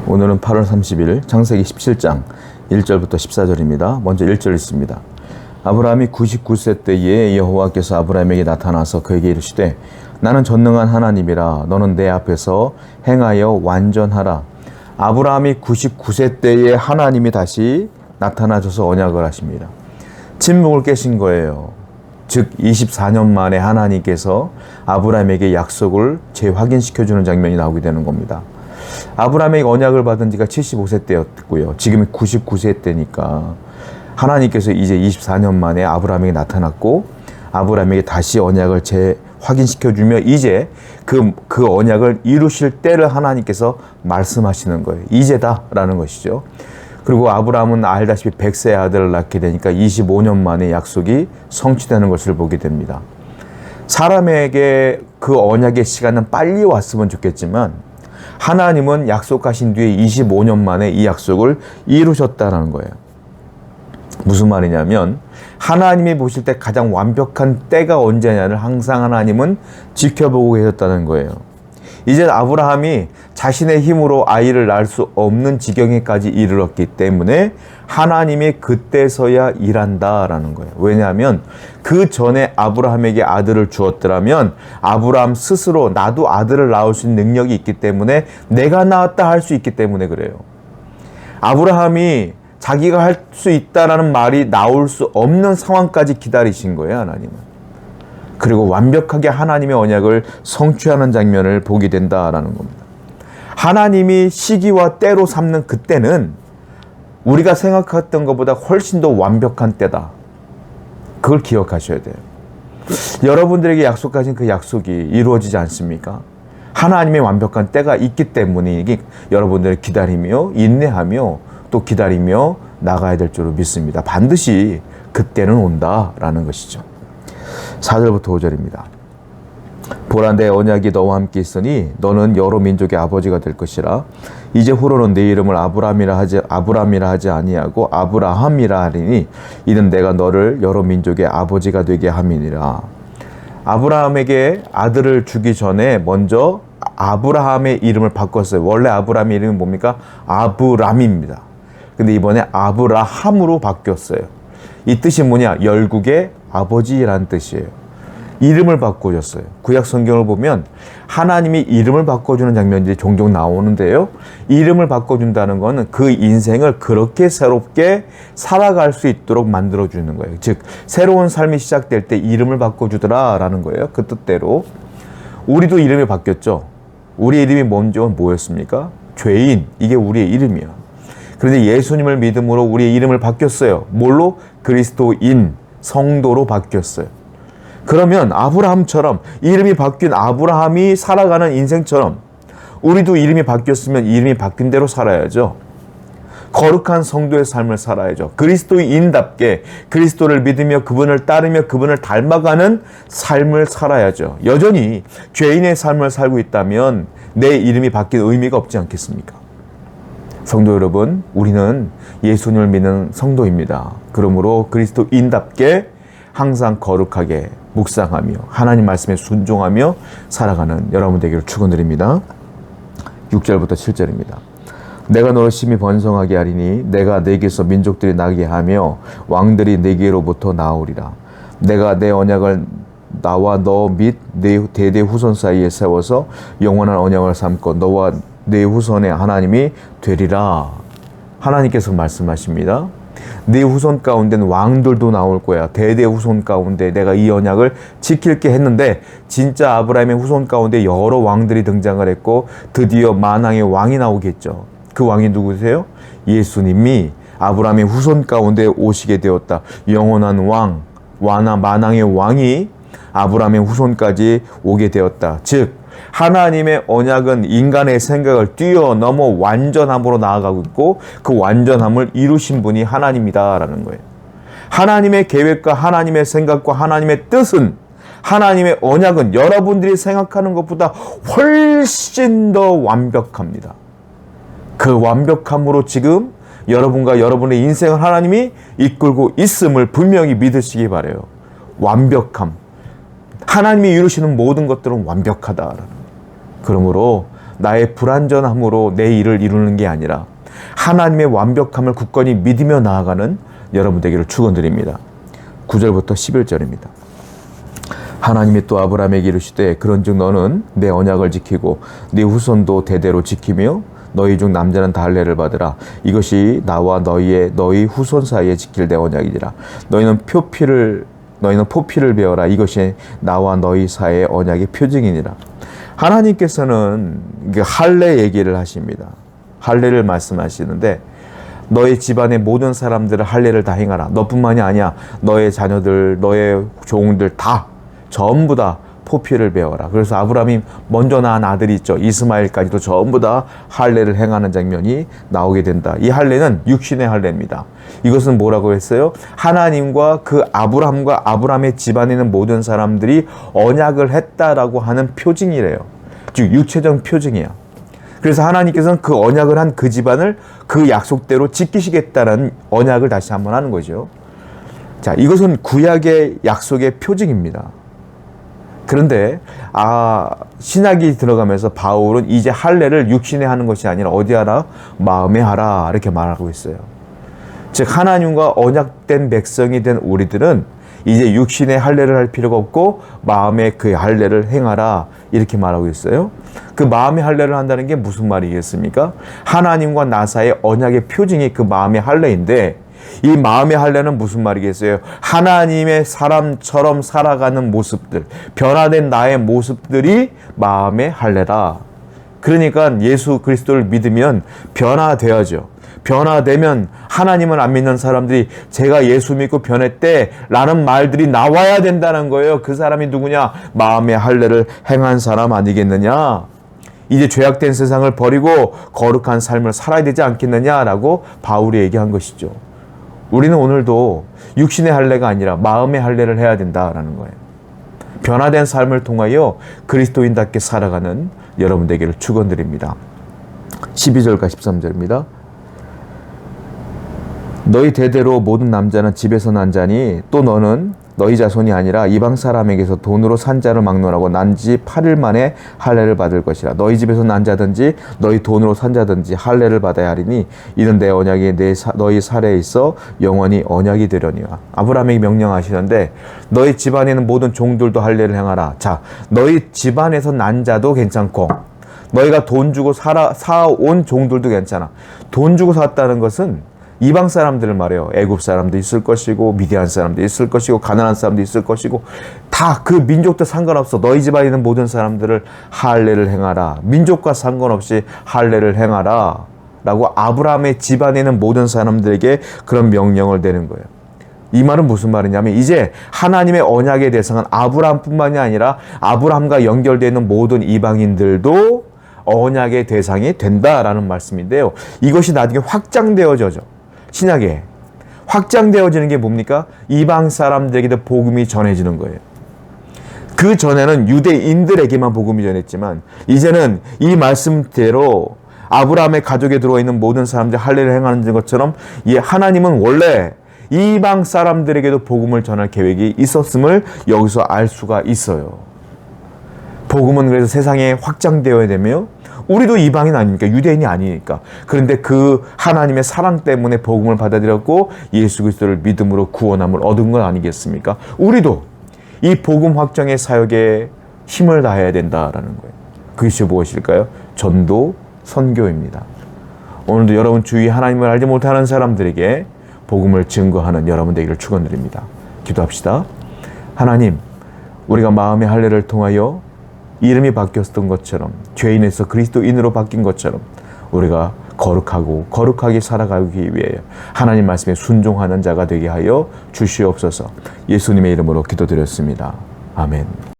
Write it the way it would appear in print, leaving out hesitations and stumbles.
오늘은 8월 30일 창세기 17장 1절부터 14절입니다. 먼저 1절 있습니다. 아브라함이 99세 때에 여호와께서 아브라함에게 나타나서 그에게 이르시되 나는 전능한 하나님이라 너는 내 앞에서 행하여 완전하라. 아브라함이 99세 때에 하나님이 다시 나타나셔서 언약을 하십니다. 침묵을 깨신 거예요. 즉 24년 만에 하나님께서 아브라함에게 약속을 재확인시켜주는 장면이 나오게 되는 겁니다. 아브라함에게 언약을 받은 지가 75세 때였고요. 지금이 99세 때니까 하나님께서 이제 24년 만에 아브라함에게 나타났고 아브라함에게 다시 언약을 재확인시켜주며 이제 그 언약을 이루실 때를 하나님께서 말씀하시는 거예요. 이제다라는 것이죠. 그리고 아브라함은 알다시피 100세의 아들을 낳게 되니까 25년 만에 약속이 성취되는 것을 보게 됩니다. 사람에게 그 언약의 시간은 빨리 왔으면 좋겠지만 하나님은 약속하신 뒤에 25년 만에 이 약속을 이루셨다는 거예요. 무슨 말이냐면 하나님이 보실 때 가장 완벽한 때가 언제냐를 항상 하나님은 지켜보고 계셨다는 거예요. 이제 아브라함이 자신의 힘으로 아이를 낳을 수 없는 지경에까지 이르렀기 때문에 하나님이 그때서야 일한다라는 거예요. 왜냐하면 그 전에 아브라함에게 아들을 주었더라면 아브라함 스스로 나도 아들을 낳을 수 있는 능력이 있기 때문에 내가 낳았다 할 수 있기 때문에 그래요. 아브라함이 자기가 할 수 있다라는 말이 나올 수 없는 상황까지 기다리신 거예요, 하나님은. 그리고 완벽하게 하나님의 언약을 성취하는 장면을 보게 된다라는 겁니다. 하나님이 시기와 때로 삼는 그때는 우리가 생각했던 것보다 훨씬 더 완벽한 때다. 그걸 기억하셔야 돼요. 여러분들에게 약속하신 그 약속이 이루어지지 않습니까? 하나님의 완벽한 때가 있기 때문에 여러분들을 기다리며 인내하며 또 기다리며 나가야 될 줄로 믿습니다. 반드시 그때는 온다라는 것이죠. 4절부터 5절입니다. 보라 내 언약이 너와 함께 있으니 너는 여러 민족의 아버지가 될 것이라. 이제 후로는 내 이름을 아브람이라 하지 아니하고 아브라함이라 하리니 이는 내가 너를 여러 민족의 아버지가 되게 함이니라. 아브라함에게 아들을 주기 전에 먼저 아브라함의 이름을 바꿨어요. 원래 아브라함의 이름이 뭡니까? 아브람입니다. 근데 이번에 아브라함으로 바뀌었어요. 이 뜻이 뭐냐? 열국의 아버지라는 뜻이에요. 이름을 바꿔줬어요. 구약 성경을 보면 하나님이 이름을 바꿔주는 장면들이 종종 나오는데요. 이름을 바꿔준다는 것은 그 인생을 그렇게 새롭게 살아갈 수 있도록 만들어주는 거예요. 즉 새로운 삶이 시작될 때 이름을 바꿔주더라라는 거예요. 그 뜻대로 우리도 이름이 바뀌었죠. 우리의 이름이 먼저 뭐였습니까? 죄인. 이게 우리의 이름이야. 그런데 예수님을 믿음으로 우리의 이름을 바뀌었어요. 뭘로? 그리스도인, 성도로 바뀌었어요. 그러면 아브라함처럼 이름이 바뀐 아브라함이 살아가는 인생처럼 우리도 이름이 바뀌었으면 이름이 바뀐 대로 살아야죠. 거룩한 성도의 삶을 살아야죠. 그리스도인답게 그리스도를 믿으며 그분을 따르며 그분을 닮아가는 삶을 살아야죠. 여전히 죄인의 삶을 살고 있다면 내 이름이 바뀐 의미가 없지 않겠습니까? 성도 여러분, 우리는 예수님을 믿는 성도입니다. 그러므로 그리스도인답게 항상 거룩하게 묵상하며 하나님 말씀에 순종하며 살아가는 여러분 되기를 축원드립니다. 6절부터 7절입니다. 내가 너를 심히 번성하게 하리니 내가 내게서 민족들이 나게 하며 왕들이 내게로부터 나오리라. 내가 내 언약을 나와 너 및 내 대대 후손 사이에 세워서 영원한 언약을 삼고 너와 내 후손의 하나님이 되리라. 하나님께서 말씀하십니다. 네 후손 가운데는 왕들도 나올 거야. 대대 후손 가운데 내가 이 언약을 지킬게 했는데 진짜 아브라함의 후손 가운데 여러 왕들이 등장을 했고 드디어 만왕의 왕이 나오겠죠. 그 왕이 누구세요? 예수님이 아브라함의 후손 가운데 오시게 되었다. 영원한 왕, 만왕의 왕이 아브라함의 후손까지 오게 되었다. 즉 하나님의 언약은 인간의 생각을 뛰어넘어 완전함으로 나아가고 있고 그 완전함을 이루신 분이 하나님이다라는 거예요. 하나님의 계획과 하나님의 생각과 하나님의 뜻은 하나님의 언약은 여러분들이 생각하는 것보다 훨씬 더 완벽합니다. 그 완벽함으로 지금 여러분과 여러분의 인생을 하나님이 이끌고 있음을 분명히 믿으시기 바라요. 완벽함. 하나님이 이루시는 모든 것들은 완벽하다라는. 그러므로 나의 불완전함으로 내 일을 이루는 게 아니라 하나님의 완벽함을 굳건히 믿으며 나아가는 여러분 되기를 축원드립니다. 9절부터 11절입니다. 하나님이 또 아브라함에게 이르시되 그런즉 너는 내 언약을 지키고 네 후손도 대대로 지키며 너희 중 남자는 다 할례를 받으라. 이것이 나와 너희 후손 사이에 지킬 내 언약이니라. 너희는 포피를 베어라. 이것이 나와 너희 사이의 언약의 표징이니라. 하나님께서는 할례 얘기를 하십니다. 할례를 말씀하시는데 너의 집안의 모든 사람들을 할례를 다 행하라. 너뿐만이 아니야. 너의 자녀들, 너의 종들 다 전부 다 포피를 베어라. 그래서 아브라함이 먼저 낳은 아들이 있죠. 이스마엘까지도 전부 다 할례를 행하는 장면이 나오게 된다. 이 할례는 육신의 할례입니다. 이것은 뭐라고 했어요? 하나님과 그 아브라함과 아브라함의 집안에 있는 모든 사람들이 언약을 했다라고 하는 표징이래요. 즉 육체적 표징이야. 그래서 하나님께서는 그 언약을 한 그 집안을 그 약속대로 지키시겠다는 언약을 다시 한번 하는 거죠. 자, 이것은 구약의 약속의 표징입니다. 그런데 신약이 들어가면서 바울은 이제 할례를 육신에 하는 것이 아니라 어디 하라? 마음에 하라 이렇게 말하고 있어요. 즉 하나님과 언약된 백성이 된 우리들은 이제 육신의 할례를 할 필요가 없고 마음의 그 할례를 행하라 이렇게 말하고 있어요. 그 마음의 할례를 한다는 게 무슨 말이겠습니까? 하나님과 나 사이의 언약의 표징이 그 마음의 할례인데 이 마음의 할례는 무슨 말이겠어요? 하나님의 사람처럼 살아가는 모습들, 변화된 나의 모습들이 마음의 할례다. 그러니까 예수 그리스도를 믿으면 변화되어져. 변화되면 하나님을 안 믿는 사람들이 제가 예수 믿고 변했대 라는 말들이 나와야 된다는 거예요. 그 사람이 누구냐? 마음의 할례를 행한 사람 아니겠느냐? 이제 죄악된 세상을 버리고 거룩한 삶을 살아야 되지 않겠느냐라고 바울이 얘기한 것이죠. 우리는 오늘도 육신의 할례가 아니라 마음의 할례를 해야 된다라는 거예요. 변화된 삶을 통하여 그리스도인답게 살아가는 여러분 되기를 축원드립니다. 12절과 13절입니다. 너희 대대로 모든 남자는 집에서 난 자니 또 너는 너희 자손이 아니라 이방 사람에게서 돈으로 산 자를 막론하고 난 지 8일 만에 할례를 받을 것이라. 너희 집에서 난 자든지 너희 돈으로 산 자든지 할례를 받아야 하리니 이는 내 언약이 너희 살에 있어 영원히 언약이 되려니와. 아브라함에게 명령하시는데 너희 집안에 있는 모든 종들도 할례를 행하라. 자, 너희 집안에서 난 자도 괜찮고 너희가 돈 주고 사온 종들도 괜찮아. 돈 주고 샀다는 것은 이방 사람들을 말해요. 애굽 사람도 있을 것이고 미디안 사람도 있을 것이고 가나안 사람도 있을 것이고 다 그 민족도 상관없어. 너희 집안에 있는 모든 사람들을 할례를 행하라. 민족과 상관없이 할례를 행하라 라고 아브라함의 집안에 있는 모든 사람들에게 그런 명령을 내는 거예요. 이 말은 무슨 말이냐면 이제 하나님의 언약의 대상은 아브라함뿐만이 아니라 아브라함과 연결되어 있는 모든 이방인들도 언약의 대상이 된다라는 말씀인데요. 이것이 나중에 확장되어져죠. 신약에 확장되어지는 게 뭡니까? 이방 사람들에게도 복음이 전해지는 거예요. 그 전에는 유대인들에게만 복음이 전했지만 이제는 이 말씀대로 아브라함의 가족에 들어와 있는 모든 사람들이 할례를 행하는 것처럼 이 하나님은 원래 이방 사람들에게도 복음을 전할 계획이 있었음을 여기서 알 수가 있어요. 복음은 그래서 세상에 확장되어야 되며 우리도 이방인 아닙니까? 유대인이 아니니까. 그런데 그 하나님의 사랑 때문에 복음을 받아들였고 예수 그리스도를 믿음으로 구원함을 얻은 건 아니겠습니까? 우리도 이 복음 확장의 사역에 힘을 다해야 된다라는 거예요. 그것이 무엇일까요? 전도, 선교입니다. 오늘도 여러분 주위에 하나님을 알지 못하는 사람들에게 복음을 증거하는 여러분 되기를 축원드립니다. 기도합시다. 하나님, 우리가 마음의 할례를 통하여 이름이 바뀌었던 것처럼 죄인에서 그리스도인으로 바뀐 것처럼 우리가 거룩하게 살아가기 위해 하나님 말씀에 순종하는 자가 되게 하여 주시옵소서. 예수님의 이름으로 기도드렸습니다. 아멘.